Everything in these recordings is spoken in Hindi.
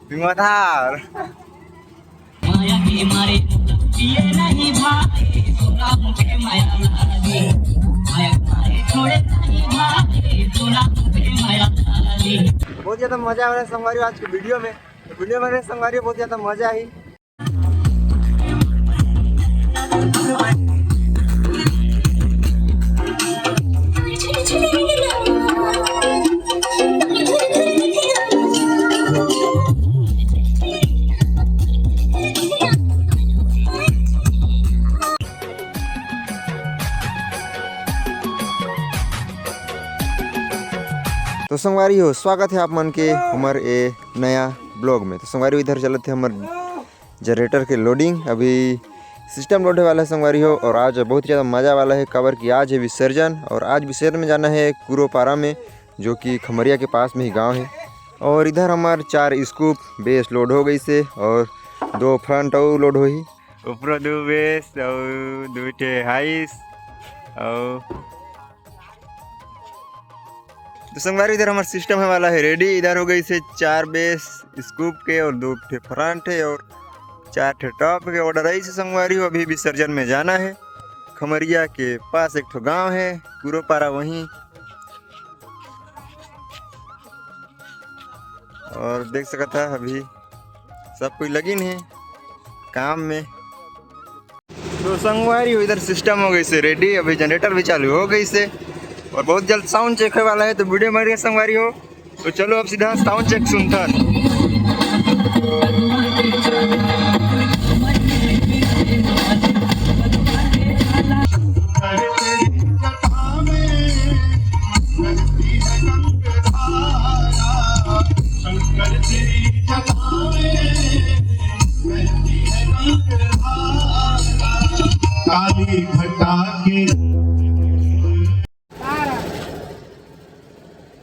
Bingotar. बहुत ज्यादा मजा आ रहा है संगवारी आज की वीडियो में। वीडियो में संगवारी बहुत ज्यादा मजा आई। तो संगवारी हो स्वागत है आप मन के हमारे ए नया ब्लॉग में। तो संगवारी इधर चलते थे हमारे जनरेटर के लोडिंग, अभी सिस्टम लोड वाला है संगवारी हो। और आज बहुत ज़्यादा मज़ा वाला है कवर की आज है विसर्जन। और आज विसर्जन में जाना है कुरोपारा में, जो कि खमरिया के पास में ही गांव है। और इधर हमारे 4 स्कूप बेस लोड हो गई से और 2 फ्रंट और लोड हो ही ऊपर 2 बेस और 2 ठे हाइस। और तो संगवारी इधर हमारा सिस्टम है वाला है रेडी। इधर हो गई से 4 बेस स्कूप के और 2 ठे फ्रंट है और 4 ठे टॉप के ऑर्डर आई से संगवारी हो। अभी विसर्जन में जाना है। खमरिया के पास एक ठो गांव है कुरोपारा वहीं। और देख सकता है अभी सब कोई लगिन है काम में। तो संगवारी हो इधर सिस्टम हो गई से रेडी। अभी जनरेटर भी चालू हो गई से और बहुत जल्द साउंड चेक होने वाला है। तो वीडियो में संगवारी हो तो चलो अब सीधा साउंड चेक सुनता। काली घटा के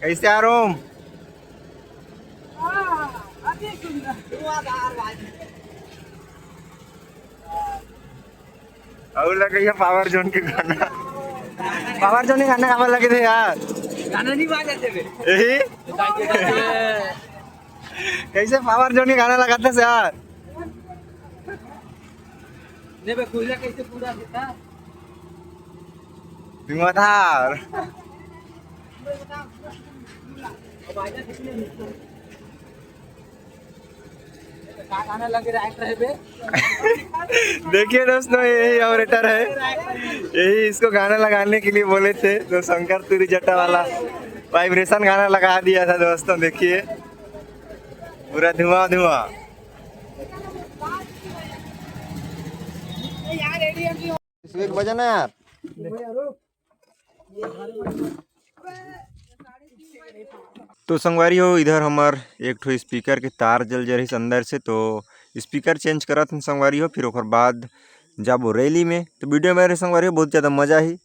कैसे आ रहा हूँ? और लगे पावर जोन के गाना, पावर जोन के गाना कहाँ लगे थे यार? गाना नहीं बाजे थे यही कैसे पावर जोन के गाना लगाते से यार? ने बे खुला कैसे पूरा देता बिंगोधार देखिए दोस्तों यही ऑपरेटर है, यही इसको गाना लगाने के लिए बोले थे। तो शंकर तुरी जट्टा वाला वाइब्रेशन गाना लगा दिया था दोस्तों। देखिए पूरा धुआं धुआं। एक बजाना यार। तो संगवारी हो इधर हमार एक ठो स्पीकर के तार जल जा रही अंदर से, तो स्पीकर चेंज करत हूँ संगवारी हो। फिर ओकर बाद जाबो रैली में। तो वीडियो में संगवारी हो बहुत ज़्यादा मजा ही।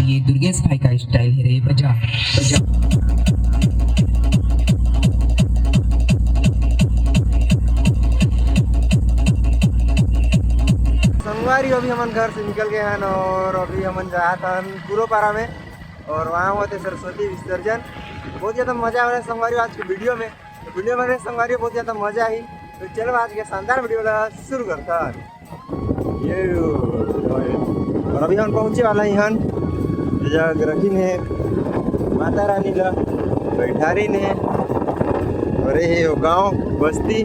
ये दुर्गेश भाई का स्टाइल है रे, बजा बजा। संगवारी अभी हम घर से निकल गए हैं और अभी हम जा था कुरोपारा में और वहाँ हुआ थे सरस्वती विसर्जन। बहुत ज़्यादा मजा आ रहा है संगवारी आज की वीडियो में। तो वीडियो में संगवारी बहुत ज़्यादा मजा आई। तो चलो आज के शानदार वीडियो शुरू करता है ये। और अभी हम पहुँचे वाला यहाँ जग रखी है माता रानी ला बैठारी ने और ये गाँव बस्ती।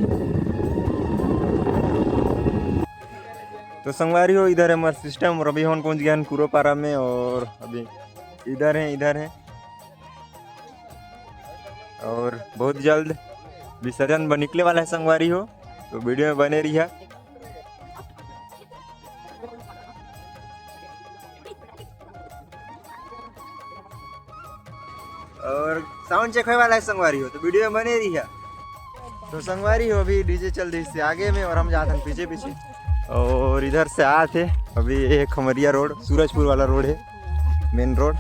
तो संगवारी हो इधर है हमारा सिस्टम और अभी हम पहुंच गए हैं कुरोपारा में। और अभी इधर है और बहुत जल्द विसर्जन निकले वाला है संगवारी हो। तो वीडियो में बने रहिए। और साउंड चेक होने वाला है संगवारी हो। तो वीडियो में बने रहिए। तो संगवारी हो अभी डीजे चल रही इससे आगे में और हम जाते हैं पीछे पीछे। और इधर से आए थे अभी ये खमरिया रोड सूरजपुर वाला रोड है मेन रोड।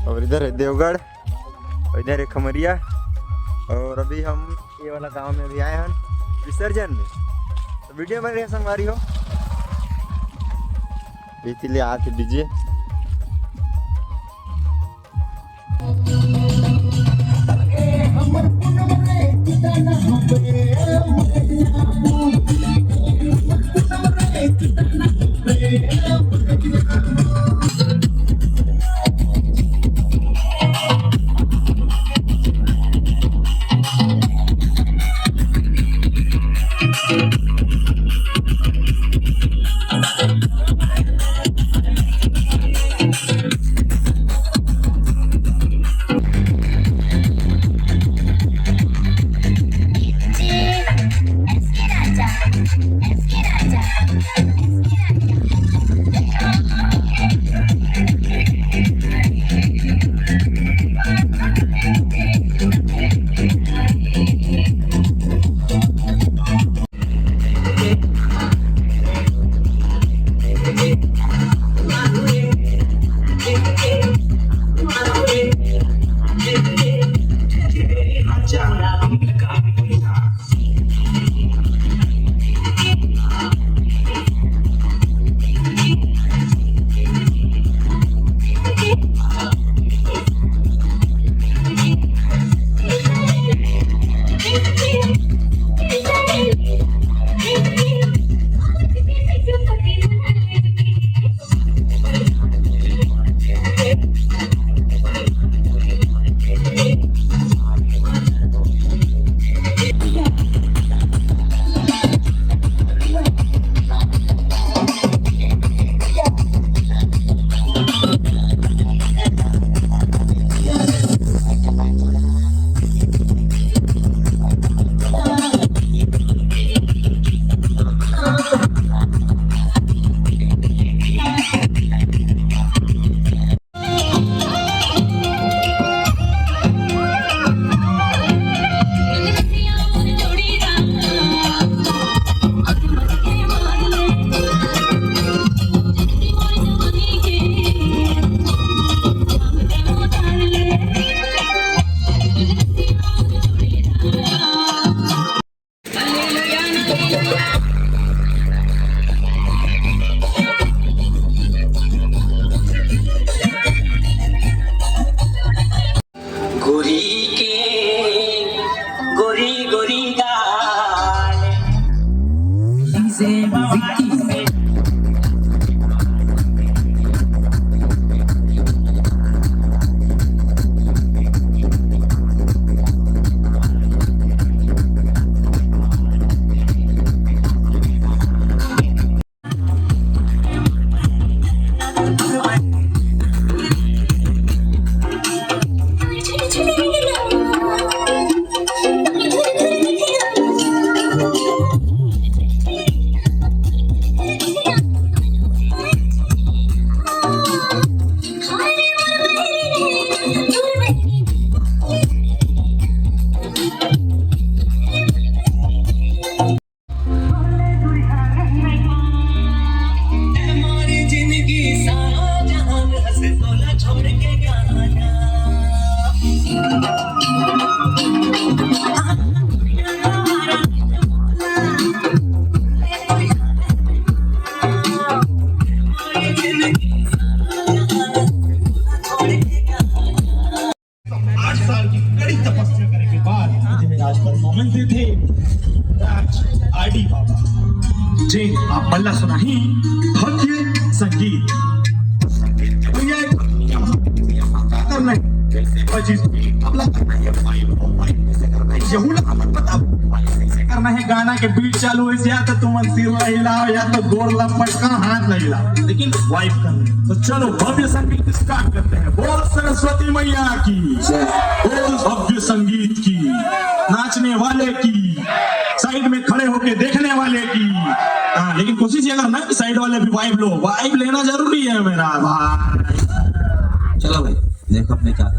और इधर है देवगढ़ और इधर है खमरिया। और अभी हम ये वाला गांव में अभी आए हैं विसर्जन में। तो वीडियो बन रही है संगवारी हो इसलिए आए थे डीजे। परफॉर्मेंस थे आरडी बाबा जे आपल्याला सुनाही भव्य संगीत करना है गाना के बीट चालू है या तो तुम सिर हिलाओ या तो गोर लपटका हाथ नहीं हिलाओ लेकिन वाइब करना। तो चलो भव्य संगीत स्टार्ट करते हैं। बोल सरस्वती मैया की, बोल भव्य संगीत की, नाचने वाले की, साइड में खड़े होके देखने वाले की। हाँ लेकिन कोशिश ये करना कि साइड वाले भी वाइब लो, वाइब लेना जरूरी है मेरा भाई। चलो भाई देखो अपने क्या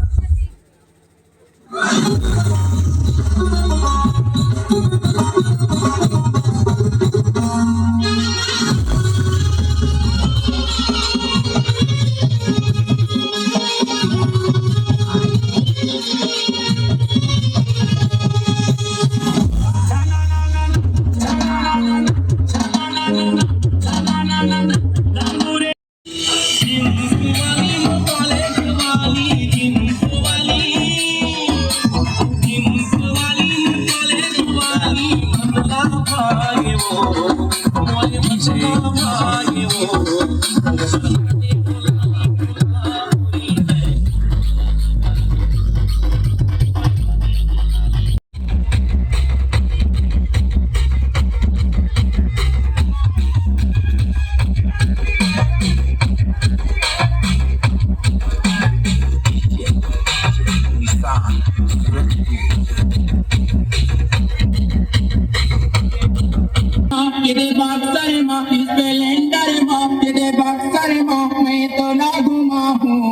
ये बक्सर माँ स्प्लेंडर माँ ये बक्सर माँ मैं तो ना घुमा हूँ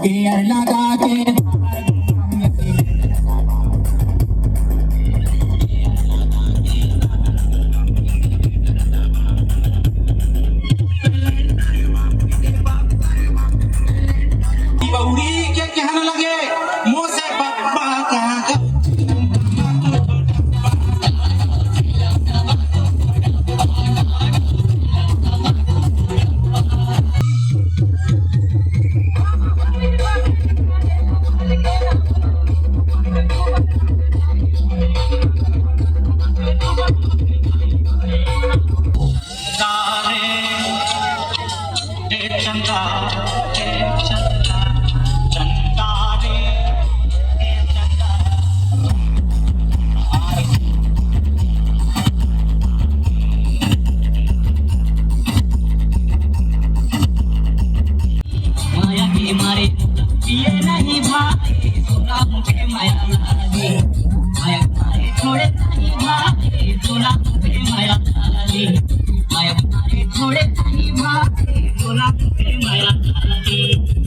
गियर लगा के बउरी के कहने लगे मुँह से बब्बा कहाँ का ये नहीं भाई तोरा मुझे माया लागी माया मारे थोड़े नहीं भाई तोरा मुझे माया लागी माया मारे थोड़े नहीं भाई तोरा मुझे माया लागी